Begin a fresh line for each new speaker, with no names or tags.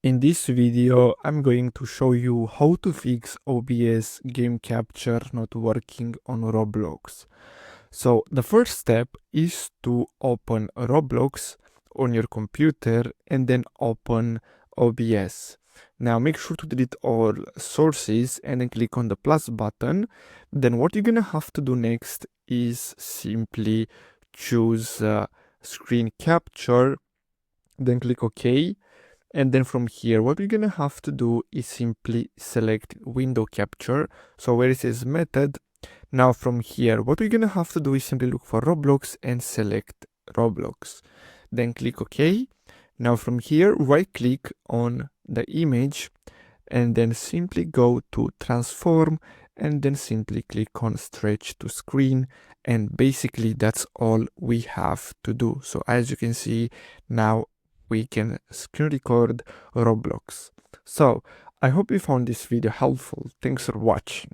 In this video, I'm going to show you how to fix OBS Game Capture not working on Roblox. So the first step is to open Roblox on your computer and then open OBS. Now make sure to delete all sources and then click on the plus button. Then what you're gonna have to do next is simply choose screen capture, then click OK. And then from here, what we're gonna have to do is simply select window capture. So where it says method, now from here, what we're gonna have to do is simply look for Roblox and select Roblox. Then click OK. Now from here, right click on the image and then simply go to transform and then simply click on stretch to screen. And basically that's all we have to do. So as you can see now, we can screen record Roblox. So I hope you found this video helpful. Thanks for watching.